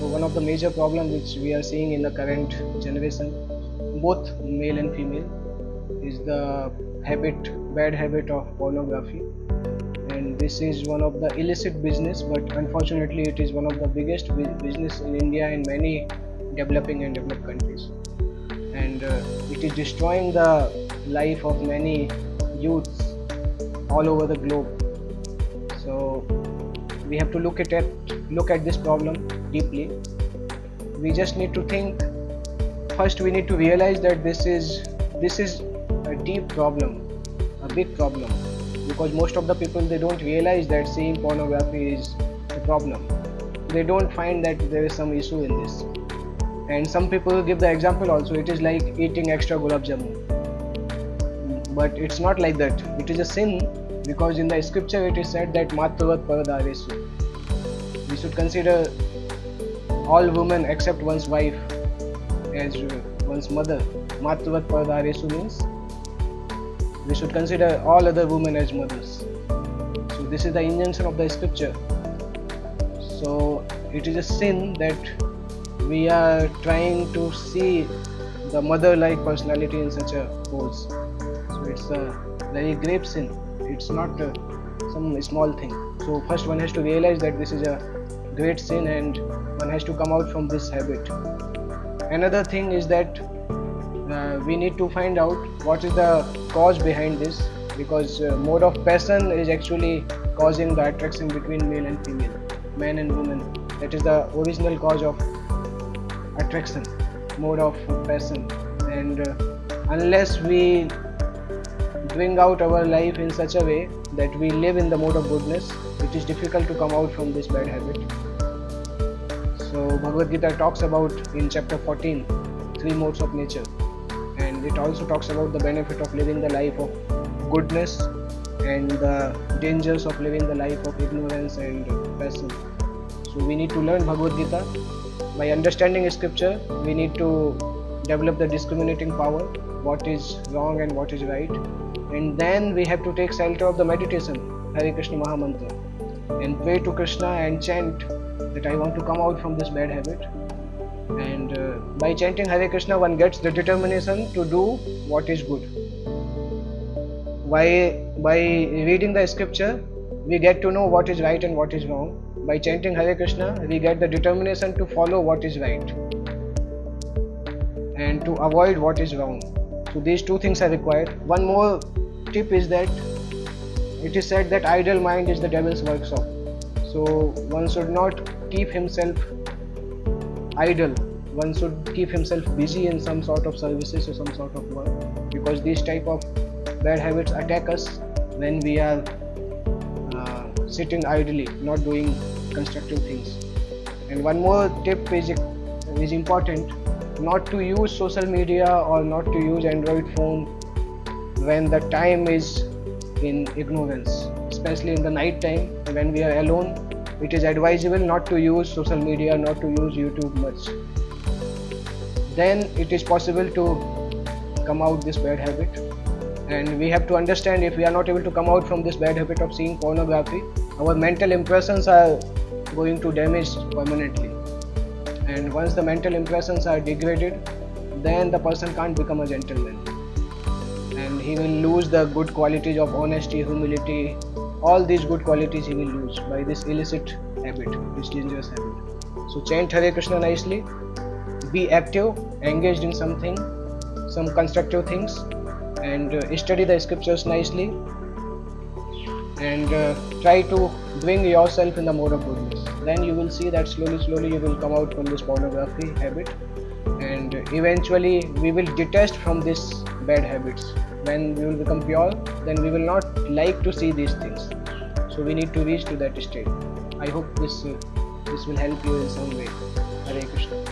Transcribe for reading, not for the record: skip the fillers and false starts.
So one of the major problems which we are seeing in the current generation, both male and female, is the bad habit of pornography. And this is one of the illicit business, but unfortunately it is one of the biggest business in India and many developing and developed countries. And it is destroying the life of many youths all over the globe. So we have to look at this problem deeply. We just need to think. First, we need to realize that this is a deep problem, a big problem, because most of the people, they don't realize that seeing pornography is a problem. They don't find that there is some issue in this. And some people give the example also. It is like eating extra gulab jamun, but it's not like that. It is a sin, because in the scripture it is said that matruvat paradaresu. We should consider all women except one's wife as one's mother. Matruvat paradaresu means we should consider all other women as mothers. So this is the intention of the scripture. So it is a sin that we are trying to see the mother-like personality in such a pose. So it's a very grave sin. It's not some small thing. So first one has to realize that this is a great sin and one has to come out from this habit. Another thing is that we need to find out what is the cause behind this, because mode of passion is actually causing the attraction between male and female, man and woman. That is the original cause of attraction, mode of passion. And unless we bring out our life in such a way that we live in the mode of goodness, it is difficult to come out from this bad habit. So Bhagavad Gita talks about in chapter 14 3 modes of nature, and it also talks about the benefit of living the life of goodness and the dangers of living the life of ignorance and passion. So we need to learn Bhagavad Gita. By understanding scripture, we need to develop the discriminating power, what is wrong and what is right. And then we have to take shelter of the meditation, Hare Krishna Maha Mantra, and pray to Krishna and chant that I want to come out from this bad habit. And by chanting Hare Krishna, one gets the determination to do what is good. By reading the scripture, we get to know what is right and what is wrong. By chanting Hare Krishna, we get the determination to follow what is right and to avoid what is wrong. So these two things are required. One more tip is that it is said that idle mind is the devil's workshop. So one should not keep himself idle. One should keep himself busy in some sort of services or some sort of work, because these type of bad habits attack us when we are sitting idly, not doing constructive things. And one more tip is important: not to use social media or not to use Android phone when the time is in ignorance, especially in the night time when we are alone. It is advisable not to use social media, not to use YouTube much. Then it is possible to come out this bad habit. And we have to understand, if we are not able to come out from this bad habit of seeing pornography, our mental impressions are going to damage permanently. And once the mental impressions are degraded, then the person can't become a gentleman, and he will lose the good qualities of honesty, humility. All these good qualities he will lose by this illicit habit, this dangerous habit. So chant Hare Krishna nicely, be active, engaged in something, some constructive things, and study the scriptures nicely, and try to bring yourself in the mode of goodness. Then you will see that slowly you will come out from this pornography habit, and eventually we will detest from these bad habits. When we will become pure, then we will not like to see these things. So we need to reach to that state. I hope this will help you in some way. Hare Krishna.